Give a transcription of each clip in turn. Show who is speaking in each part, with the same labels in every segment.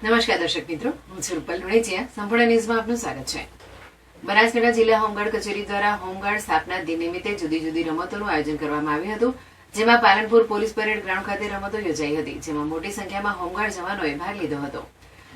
Speaker 1: નમસ્કાર દર્શક મિત્રો, હું છું રૂપલ લુણેચિયા. સંપૂર્ણ ન્યૂઝમાં આપનું સ્વાગત છે. બનાસકાંઠા જિલ્લા હોમગાર્ડ કચેરી દ્વારા હોમગાર્ડ સ્થાપના દિન નિમિત્તે જુદી જુદી રમતોનું આયોજન કરવામાં આવ્યું હતું. જેમાં પાલનપુર પોલીસ પરેડ ગ્રાઉન્ડ ખાતે રમતો યોજાઈ હતી, જેમાં મોટી સંખ્યામાં હોમગાર્ડ જવાનોએ ભાગ લીધો હતો.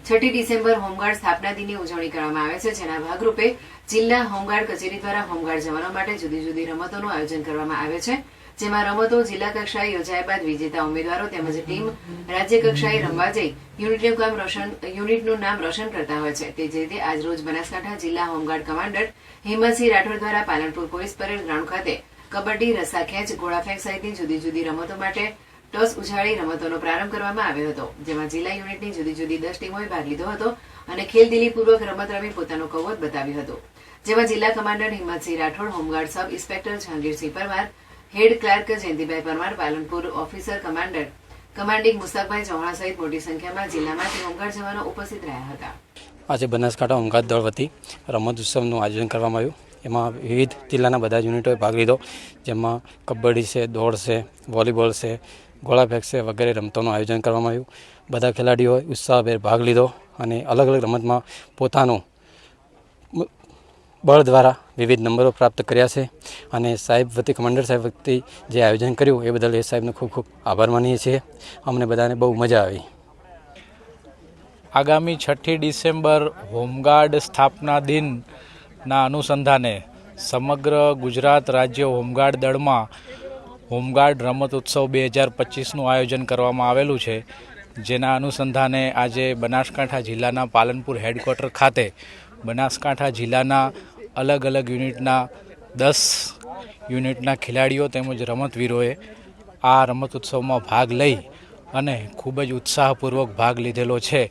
Speaker 1: 6 ડિસેમ્બર હોમગાર્ડ સ્થાપના દિનની ઉજવણી કરવામાં આવે છે, જેના ભાગરૂપે જિલ્લા હોમગાર્ડ કચેરી દ્વારા હોમગાર્ડ જવાનો માટે જુદી જુદી રમતોનું આયોજન કરવામાં આવે છે. જેમાં રમતો જિલ્લા કક્ષાએ યોજાયા બાદ વિજેતા ઉમેદવારો તેમજ ટીમ રાજ્ય કક્ષાએ રમવા જઈ યુનિટનું નામ રોશન કરતા હોય છે. તે જ રીતે આજરોજ બનાસકાંઠા જિલ્લા હોમગાર્ડ કમાન્ડર હિંમતસિંહ રાઠોડ દ્વારા પાલનપુર પોલીસ પરેડ ગ્રાઉન્ડ ખાતે કબડ્ડી, રસ્સા ખેંચ, ગોળાફેંક સહિતની જુદી જુદી રમતો માટે ટોસ ઉછાળી રમતોનો પ્રારંભ કરવામાં આવ્યો હતો. જેમાં જિલ્લા યુનિટની જુદી જુદી 10 ટીમોએ ભાગ લીધો હતો અને ખેલદિલીપૂર્વક રમત રમી પોતાનો કૌવત બતાવ્યો હતો. જેમાં જિલ્લા commander Himmatsinh Rathod, home guard sub inspector Jahangirsinh Parmar, head clerk Jayantibhai Parmar, Palanpur officer commanding Mustakbhai Chauhan સહિત મોટી સંખ્યામાં જિલ્લામાંથી હોમગાર્ડ જવાનો ઉપસ્થિત રહ્યા હતા.
Speaker 2: આજે બનાસકાંઠા હોમગાર્ડ દળ વતી રમત ઉત્સવનું આયોજન કરવામાં આવ્યું. એમાં વિવિધ જિલ્લાના બધા યુનિટોએ ભાગ લીધો, જેમાં કબડ્ડી છે, દોડ છે, વોલીબોલ છે, ગોળાફેંક છે વગેરે રમતોનું આયોજન કરવામાં આવ્યું. બધા ખેલાડીઓએ ઉત્સાહભેર ભાગ લીધો અને અલગ અલગ રમતમાં પોતાનું બળ દ્વારા વિવિધ નંબરો પ્રાપ્ત કર્યા છે. અને સાહેબ વતી, કમાન્ડર સાહેબ વતી જે આયોજન કર્યું એ બદલ એ સાહેબનો ખૂબ ખૂબ આભાર માનીએ છીએ. અમને બધાને બહુ મજા આવી.
Speaker 3: આગામી 6 ડિસેમ્બર હોમગાર્ડ સ્થાપના દિનના અનુસંધાને સમગ્ર ગુજરાત રાજ્ય હોમગાર્ડ દળમાં હોમગાર્ડ રમત ઉત્સવ 2025નું આયોજન કરવામાં આવેલું છે. જેના અનુસંધાને આજે બનાસકાંઠા જિલ્લાના પાલનપુર હેડક્વાર્ટર ખાતે બનાસકાંઠા જિલ્લાના અલગ અલગ યુનિટના 10 યુનિટના ખેલાડીઓ તેમજ રમતવીરોએ આ રમત ઉત્સવમાં ભાગ લઈ અને ખૂબ જ ઉત્સાહપૂર્વક ભાગ લીધેલો છે.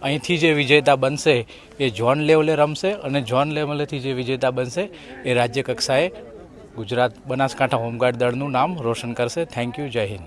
Speaker 3: અહીંથી જે વિજેતા બનશે એ ઝોન લેવલે રમશે અને ઝોન લેવલેથી જે વિજેતા બનશે એ રાજ્ય કક્ષાએ ગુજરાત બનાસકાંઠા હોમગાર્ડ દળનું નામ રોશન કરશે. Thank you. જય હિન્દ.